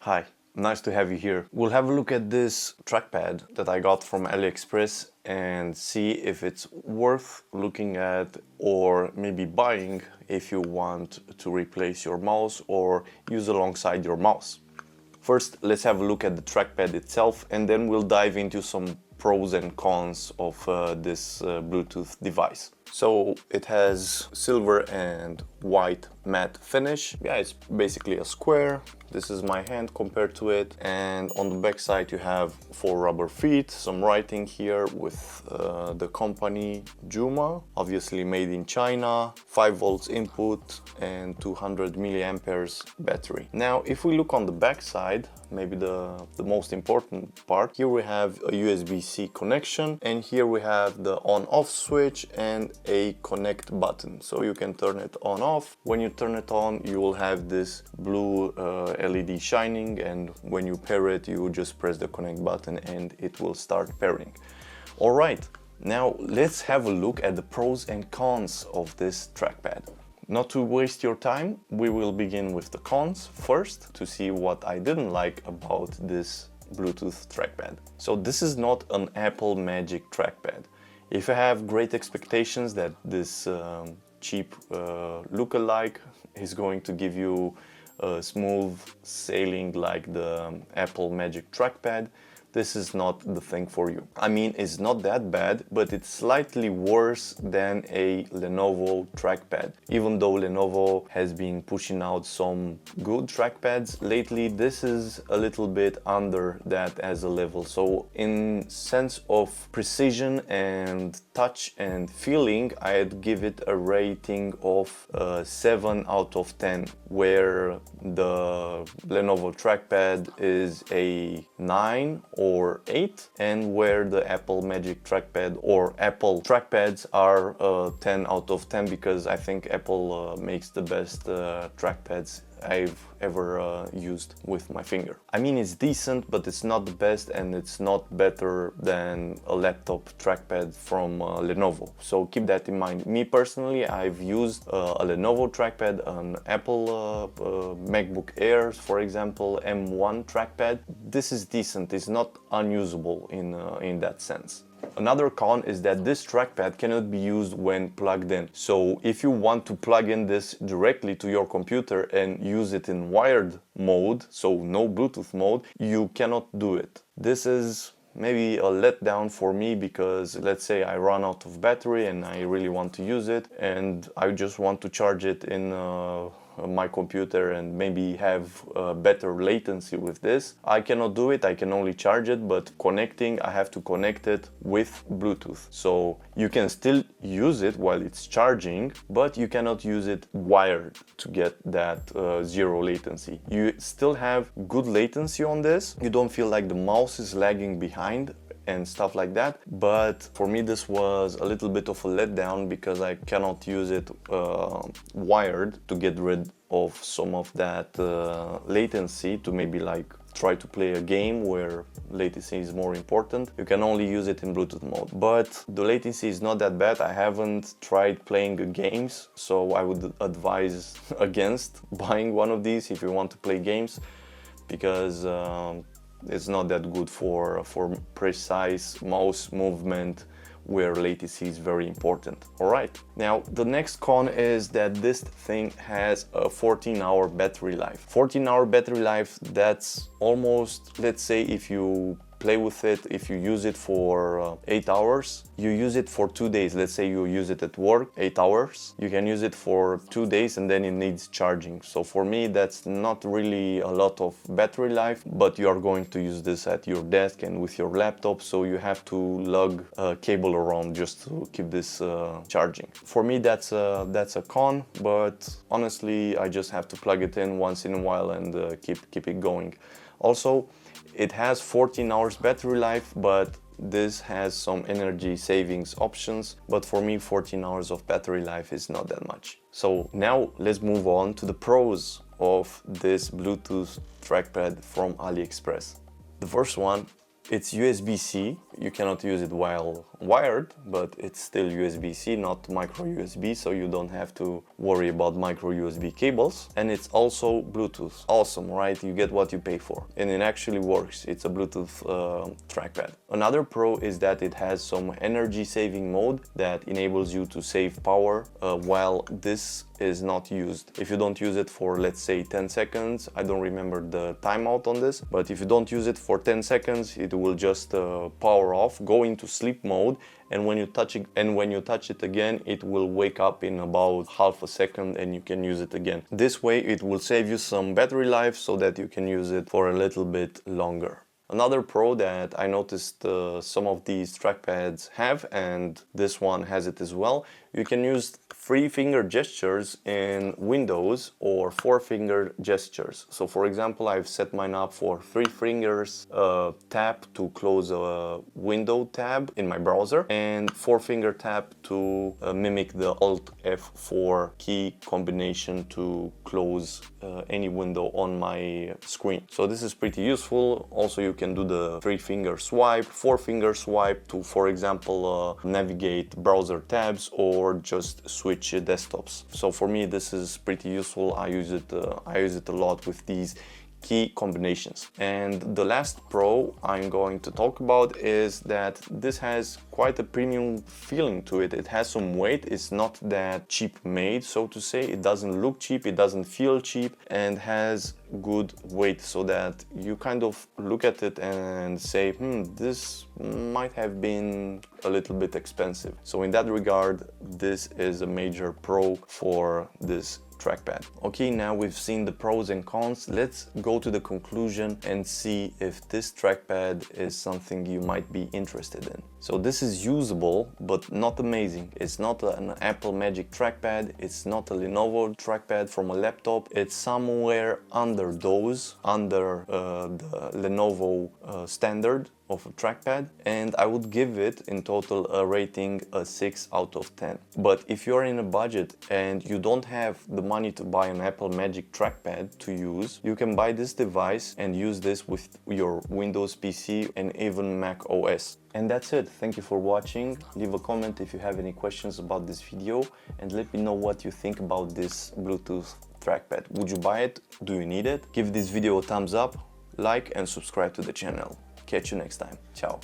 Hi, nice to have you here. We'll have a look at this trackpad that I got from AliExpress and see if it's worth looking at or maybe buying if you want to replace your mouse or use alongside your mouse. First, let's have a look at the trackpad itself and then we'll dive into some pros and cons of this Bluetooth device. So it has silver and white matte finish. Yeah, it's basically a square. This is my hand compared to it, and on the back side you have 4 rubber feet, some writing here with the company JOMAA, obviously made in China, 5 volts input and 200 milliamperes battery. Now if we look on the back side, maybe the most important part, here we have a USB-C connection and here we have the on-off switch and a connect button, so you can turn it on off. When you turn it on you will have this blue LED shining, and when you pair it you just press the connect button and it will start pairing. Alright, now let's have a look at the pros and cons of this trackpad. Not to waste your time, we will begin with the cons first to see what I didn't like about this Bluetooth trackpad. So this is not an Apple Magic trackpad. If you have great expectations that this cheap lookalike is going to give you smooth sailing like the Apple Magic trackpad, this is not the thing for you. I mean, it's not that bad, but it's slightly worse than a Lenovo trackpad. Even though Lenovo has been pushing out some good trackpads lately, this is a little bit under that as a level. So in sense of precision and touch and feeling, I'd give it a rating of 7 out of 10, where the Lenovo trackpad is a 9 or 8, and where the Apple Magic trackpad or Apple trackpads are 10 out of 10, because I think Apple makes the best trackpads I've ever used with my finger. I mean, it's decent, but it's not the best, and it's not better than a laptop trackpad from Lenovo. So keep that in mind. Me personally, I've used a Lenovo trackpad, an Apple MacBook Airs, for example, M1 trackpad. This is decent. It's not unusable in that sense. Another con is that this trackpad cannot be used when plugged in. So if you want to plug in this directly to your computer and use it in wired mode, so no Bluetooth mode, you cannot do it. This is maybe a letdown for me, because let's say I run out of battery and I really want to use it and I just want to charge it in my computer and maybe have better latency with this. I cannot do it, I can only charge it, but connecting, I have to connect it with Bluetooth. So you can still use it while it's charging, but you cannot use it wired to get that zero latency. You still have good latency on this. You don't feel like the mouse is lagging behind and stuff like that, but for me this was a little bit of a letdown because I cannot use it wired to get rid of some of that latency, to maybe like try to play a game where latency is more important. You can only use it in Bluetooth mode, but the latency is not that bad. I haven't tried playing games, so I would advise against buying one of these if you want to play games, because it's not that good for precise mouse movement where latency is very important. Alright, now the next con is that this thing has a 14-hour battery life. 14-hour battery life, that's almost, let's say if you play with it, if you use it for 8 hours, you use it for 2 days. Let's say you use it at work 8 hours, you can use it for 2 days and then it needs charging. So for me that's not really a lot of battery life, but you are going to use this at your desk and with your laptop, so you have to lug a cable around just to keep this charging. For me that's a con, but honestly I just have to plug it in once in a while and keep it going. Also, it has 14 hours battery life, but this has some energy savings options, but for me 14 hours of battery life is not that much. So now let's move on to the pros of this Bluetooth trackpad from AliExpress. The first one It's USB-C. You cannot use it while wired, but it's still USB-C, not micro USB, so you don't have to worry about micro USB cables. And it's also Bluetooth. Awesome, right? You get what you pay for. And it actually works. It's a Bluetooth trackpad. Another pro is that it has some energy saving mode that enables you to save power while this is not used. If you don't use it for, let's say, 10 seconds, I don't remember the timeout on this, but if you don't use it for 10 seconds, it will just power off, go into sleep mode, and when you touch it again, it will wake up in about half a second and you can use it again. This way it will save you some battery life so that you can use it for a little bit longer. Another pro that I noticed some of these trackpads have, and this one has it as well, you can use 3-finger gestures in Windows or 4-finger gestures. So for example, I've set mine up for 3 fingers tap to close a window tab in my browser and 4-finger tap to mimic the Alt F4 key combination to close any window on my screen. So this is pretty useful. Also, you can do the 3-finger swipe, 4-finger swipe to, for example, navigate browser tabs or just switch desktops. So for me, this is pretty useful. I use it a lot with these key combinations. And the last pro I'm going to talk about is that this has quite a premium feeling to it. It has some weight. It's not that cheap made, so to say. It doesn't look cheap, it doesn't feel cheap, and has good weight, so that you kind of look at it and say, this might have been a little bit expensive. So in that regard, this is a major pro for this trackpad. Okay, now we've seen the pros and cons. Let's go to the conclusion and see if this trackpad is something you might be interested in. So this is usable, but not amazing. It's not an Apple Magic trackpad. It's not a Lenovo trackpad from a laptop. It's somewhere under those, under the Lenovo standard of a trackpad, and I would give it in total a rating a 6 out of 10. But if you're in a budget and you don't have the money to buy an Apple Magic trackpad to use, you can buy this device and use this with your Windows PC and even Mac OS. And that's it. Thank you for watching. Leave a comment if you have any questions about this video, and let me know what you think about this Bluetooth trackpad. Would you buy it? Do you need it? Give this video a thumbs up, like and subscribe to the channel. Catch you next time. Ciao.